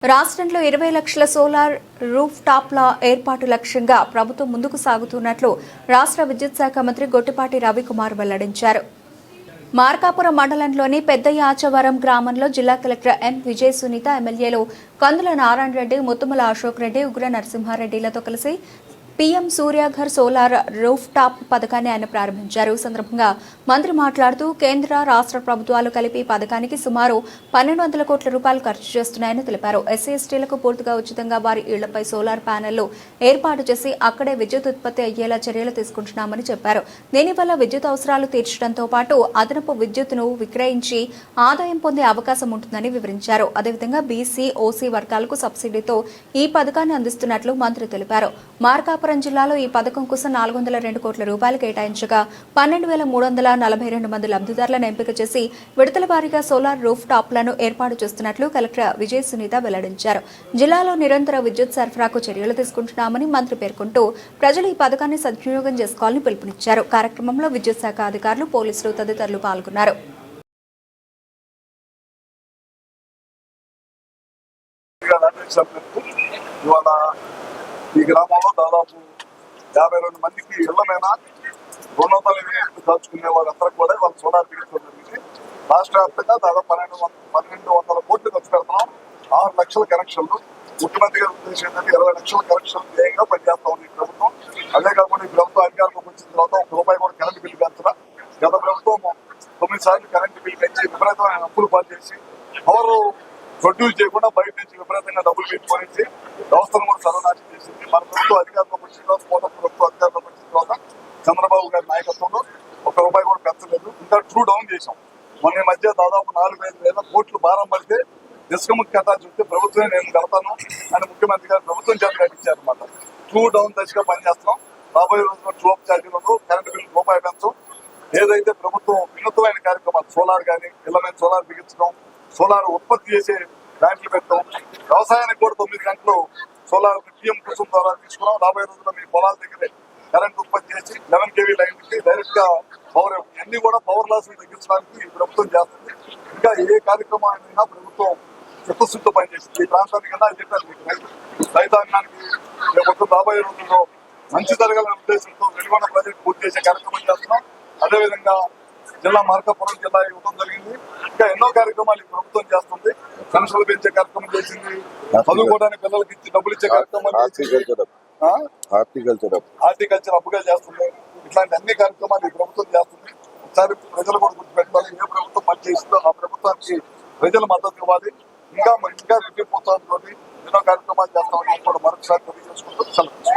రాష్ట్రంలో 20 లక్షల solar roof టాప్ల ఏర్పాటు లక్ష్యంగా ప్రభుత్వం ముందుకు సాగుతున్నట్లు రాష్ట్ర విద్యుత్ శాఖ మంత్రి గొట్టిపాటి రవికుమార్ వెల్లడించారు. మార్కాపురం మండలంలోని పెద్దయాచవరం గ్రామంలో జిల్లా కలెక్టర్ ఎం. విజయ సునీత, ఎమ్మెల్యేలు కందుల నారాయణ రెడ్డి, ముత్తుమల అశోక్ రెడ్డి, ఉగ్ర నరసింహారెడ్డిలతో కలిసి PM Surya Ghar solar roof top పథకాన్ని ఆయన ప్రారంభించారు. ఈ సందర్భంగా మంత్రి మాట్లాడుతూ కేంద్ర, రాష్ట్ర ప్రభుత్వాలు కలిపి పథకానికి సుమారు 1200 కోట్ల రూపాయలు ఖర్చు చేస్తున్నాయని తెలిపారు. ఎస్సీ, ఎస్టీలకు పూర్తిగా ఉచితంగా వారి ఇళ్లపై సోలార్ ప్యానెళ్లు ఏర్పాటు చేసి అక్కడే విద్యుత్ ఉత్పత్తి అయ్యేలా చర్యలు తీసుకుంటున్నామని చెప్పారు. దీనివల్ల విద్యుత్ అవసరాలు తీర్చడంతో పాటు అదనపు విద్యుత్తును విక్రయించి ఆదాయం పొందే అవకాశం ఉంటుందని వివరించారు. అదేవిధంగా బీసీ, ఓసీ వర్గాలకు సబ్సిడీతో ఈ పథకాన్ని అందిస్తున్నట్లు మంత్రి తెలిపారు. మార్కాపురం జిల్లాలో ఈ పథకం కోసం 402 కోట్ల రూపాయలు కేటాయించగా 12,342 మంది లబ్ధిదారులను ఎంపిక చేసి విడతల వారీగా సోలార్ రూఫ్ టాప్లను ఏర్పాటు చేస్తున్నట్లు కలెక్టర్ విజయ సునీత వెల్లడించారు. జిల్లాలో నిరంతర విద్యుత్ సరఫరాకు చర్యలు తీసుకుంటున్నామని మంత్రి పేర్కొంటూ ప్రజలు ఈ పథకాన్ని సద్వినియోగం చేసుకోవాలని పిలుపునిచ్చారు. కార్యక్రమంలో విద్యుత్ శాఖ అధికారులు, పోలీసులు తదితరులు పాల్గొన్నారు. ఈ గ్రామంలో దాదాపు 52 మందికి ఇళ్లమైన 200 యూనిట్లు కాల్చుకునే వాళ్ళందరూ కూడా వాళ్ళు సోలార్ బిగించడం. రాష్ట్ర వ్యాప్తంగా దాదాపు 1200 కోట్లు ఖర్చు పెడుతున్నాం. 6 లక్షల కనెక్షన్లు. ముఖ్యమంత్రి గారి ఉద్దేశం ఏంటంటే 20 లక్షల కనెక్షన్లు ధ్యేయంగా పనిచేస్తా ఉంది ఈ ప్రభుత్వం. అదే కాకుండా ఈ ప్రభుత్వం అధికారంలోకి వచ్చిన తర్వాత ₹1 కూడా కరెంటు బిల్లు పెంచడం. గత ప్రభుత్వం 9 సార్లు కరెంటు బిల్లు పెంచి విపరీతమైన అప్పులు పాలు చేసి పవర్ ప్రొడ్యూస్ చేయకుండా బయట నుంచి విపరీతంగా డబ్బులు పెట్టుకునేసి వ్యవస్థను కూడా సర్వనాశనం చేసింది. మన ప్రభుత్వం అధికారంలోకి వచ్చిన తర్వాత, ప్రభుత్వం అధికారంలోకి వచ్చిన తర్వాత చంద్రబాబు గారి నాయకత్వంలో ₹1 కూడా పెంచలేదు. ఇంకా ట్రూ డౌన్ చేశాం. మొన్న మధ్య దాదాపు 4-5 వేల కోట్లు భారం పడితే ఇసుకముఖి కట్టాల్సి వస్తే ప్రభుత్వమే నేను కడతాను అని ముఖ్యమంత్రి గారు ప్రభుత్వం చేత కట్టించారనమాట. ట్రూ డౌన్ దశగా పనిచేస్తాం. రాబోయే రోజుల్లో ట్రూ అప్ ఛార్జీలలో కరెంటు బిల్లు ₹1 పెంచం. ఏదైతే ప్రభుత్వం వినూత్నమైన కార్యక్రమాలు సోలార్ కానీ ఇళ్ల మీద సోలార్ బిగించడం, సోలార్ ఉత్పత్తి చేసే ప్లాంట్లు పెట్టడం, వ్యవసాయానికి కూడా 9 గంటలు సోలార్ పిఎం కుసుమ్ ద్వారా తీసుకున్నాం. రాబోయే రోజుల్లో మీ పొలాల దగ్గరే కరెంట్ ఉత్పత్తి చేసి 11 kV లైన్కి డైరెక్ట్ గా పవర్, అన్ని కూడా పవర్ లాస్ తగ్గించడానికి ప్రభుత్వం చేస్తుంది. ఇంకా ఏ కార్యక్రమం అయినా ప్రభుత్వం చిత్తశుద్ధితో పనిచేస్తుంది. ఈ ప్రాంతానికి కన్నా చెప్పారు, రైతాంగానికి రేపు రాబోయే రోజుల్లో మంచి జరగాలనే ఉద్దేశంతో వెలుగొండ ప్రాజెక్టు పూర్తి చేసే కార్యక్రమం చేస్తున్నాం. అదేవిధంగా జిల్లా మార్కాపురం జిల్లా ఇవ్వడం జరిగింది. ఇంకా ఎన్నో కార్యక్రమాలు ఈ ప్రభుత్వం చేస్తుంది. పెన్షన్లు పెంచే కార్యక్రమం చేసింది. చదువుకోవడానికి పిల్లలకి ఇచ్చి డబ్బులు ఇచ్చే కార్యక్రమం హార్టికల్చర్ అప్పుగా చేస్తుంది. ఇట్లాంటి అన్ని కార్యక్రమాలు ఈ ప్రభుత్వం చేస్తుంది. ఒకసారి ప్రజలు కూడా గుర్తుపెట్టాలి, ఏ ప్రభుత్వం పని చేసిందో ఆ ప్రభుత్వానికి ప్రజల మద్దతు ఇవ్వాలి. ఇంకా విద్యుత్ ప్రోత్సాహంతో ఎన్నో కార్యక్రమాలు చేస్తామని కూడా మరొకసారి తెలియజేసుకుంటూ సెలవు.